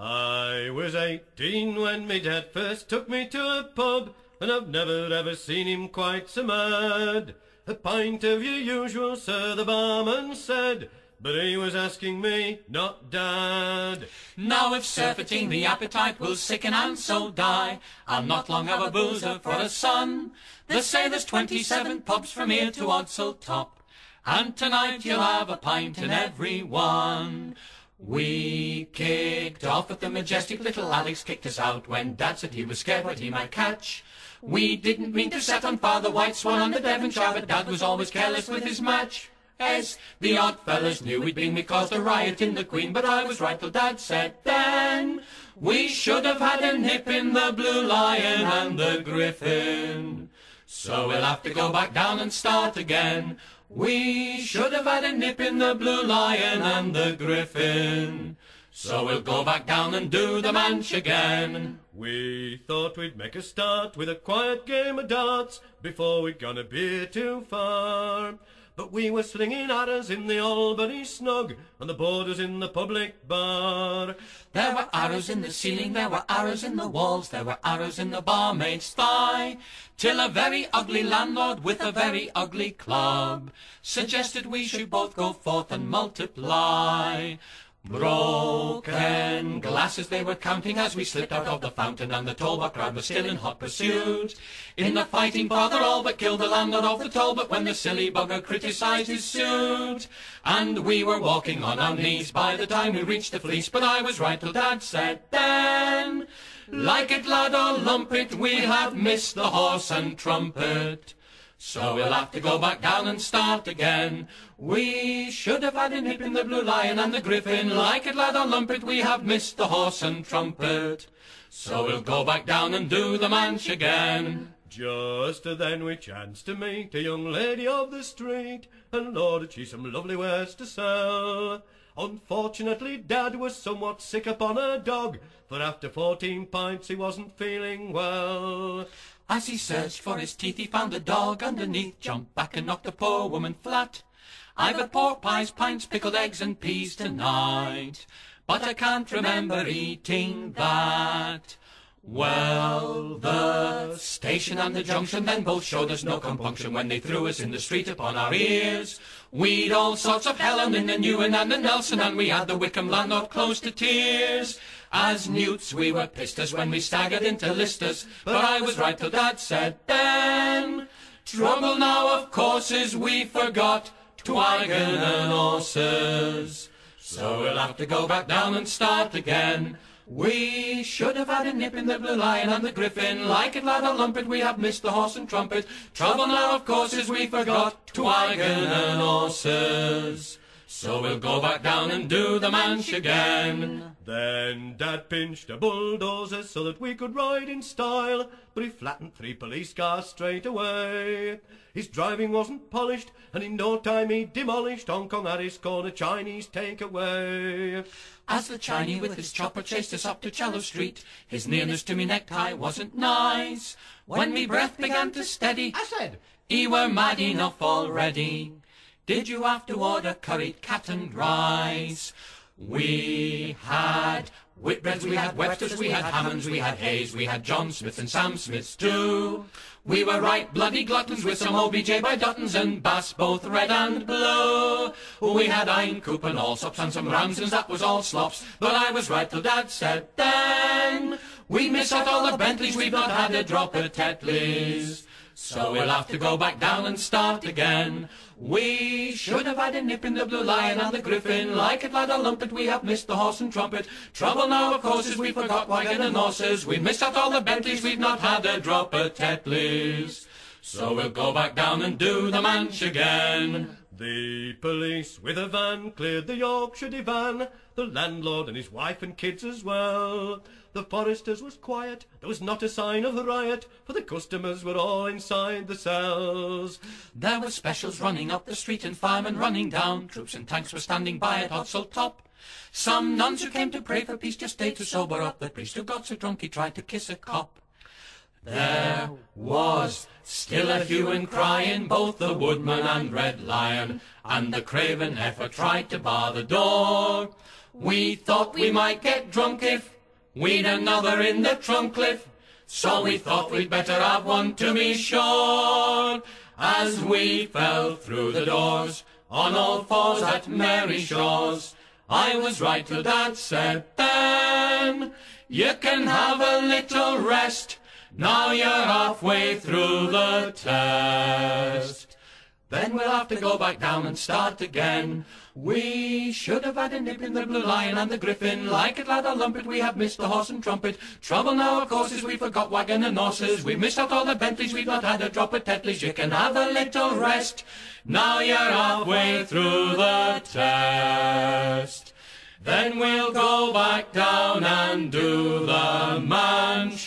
I was 18 when me dad first took me to a pub, and I've never ever seen him quite so mad. A pint of your usual, sir, the barman said, but he was asking me, not Dad. Now if surfeiting the appetite will sicken and so die, I'll not long have a boozer for a son. They say there's 27 pubs from here to Odsal top, and tonight you'll have a pint in every one. We kicked off at the Majestic, little Alex kicked us out when Dad said he was scared what he might catch. We didn't mean to set on fire the White Swan on the Devonshire, but Dad was always careless with his match. As the odd fellas knew we'd been, we caused a riot in the Queen, but I was right till Dad said then we should have had a nip in the Blue Lion and the Griffin. So we'll have to go back down and start again. We should have had a nip in the Blue Lion and the Griffin. So we'll go back down and do the Manch again. We thought we'd make a start with a quiet game of darts before we'd gone a bit too far. But we were slinging arrows in the Albany snug, and the board was in the public bar. There were arrows in the ceiling, there were arrows in the walls, there were arrows in the barmaid's thigh, till a very ugly landlord with a very ugly club suggested we should both go forth and multiply. Broken glasses they were counting as we slipped out of the fountain, and the Talbot crowd was still in hot pursuit. In the fighting father all but killed the landlord of the Talbot when the silly bugger criticised his suit. And we were walking on our knees by the time we reached the Fleece, but I was right till Dad said then, like it lad or lump it, we have missed the horse and trumpet. So we'll have to go back down and start again. We should have had a nip in the Blue Lion and the Griffin. Like it, lad, or lump it, we have missed the horse and trumpet. So we'll go back down and do the Manch again. Just then we chanced to meet a young lady of the street, and Lord, had she some lovely wares to sell. Unfortunately, Dad was somewhat sick upon her dog, for after 14 pints he wasn't feeling well. As he searched for his teeth, he found the dog underneath, jumped back and knocked the poor woman flat. I've had pork pies, pints, pickled eggs and peas tonight, but I can't remember eating that. Well, the station and the junction then both showed us no compunction when they threw us in the street upon our ears. We'd all sorts of Helen in the Newen and the Nelson, and we had the Wickham landlord close to tears. As newts we were pissed as when we staggered into Listers, but I was right till Dad said then, trouble now of course is we forgot twagen and horses. So we'll have to go back down and start again. We should have had a nip in the Blue Lion and the Griffin. Like it, lad, or lump it, we have missed the horse and trumpet. Trouble now of course is we forgot twagen and horses. So we'll go back down and do the Manch again. Then Dad pinched a bulldozer so that we could ride in style, but he flattened 3 police cars straight away. His driving wasn't polished, and in no time he demolished Hong Kong Harris Corner Chinese takeaway. As the Chinese with his chopper chased us up to Cello Street, his nearness to me necktie wasn't nice. When me breath began to steady, I said, "'E were mad enough already. Did you have to order curried cat and rice?" We had Whitbreads, we had Websters, we had Hammonds, we had Hayes, we had John Smiths and Sam Smiths too. We were right bloody gluttons with some OBJ by Duttons and Bass, both red and blue. We had Ein Coop and Allsops and some Ramsons, that was all slops, but I was right till Dad said then, we miss out all the Bentleys, we've not had a drop of Tetleys. So we'll have to go back down and start again. We should have had a nip in the Blue Lion and the Griffin. Like it, lad, or lump it, we have missed the horse and trumpet. Trouble now, of course, is we forgot wagon and horses. We've missed out all the Bentleys, we've not had a drop of Tetleys. So we'll go back down and do the Manch again. The police with a van cleared the Yorkshire divan, the landlord and his wife and kids as well. The Foresters was quiet, there was not a sign of a riot, for the customers were all inside the cells. There were specials running up the street and firemen running down, troops and tanks were standing by at Odsal top. Some nuns who came to pray for peace just stayed to sober up, the priest who got so drunk he tried to kiss a cop. There was still a hue and cry in both the Woodman and Red Lion, and the craven heifer tried to bar the door. We thought we might get drunk if we'd another in the trunk cliff, so we thought we'd better have one to be sure. As we fell through the doors on all fours at merry shores, I was right till Dad said then, you can have a little rest, now you're halfway through the test. Then we'll have to go back down and start again. We should have had a nip in the Blue Lion and the Griffin. Like it, lad, or lumpet, we have missed the horse and trumpet. Trouble now, of course, is we forgot wagon and horses. We've missed out all the Bentleys, we've not had a drop of Tetleys. You can have a little rest, now you're halfway through the test. Then we'll go back down and do the Manch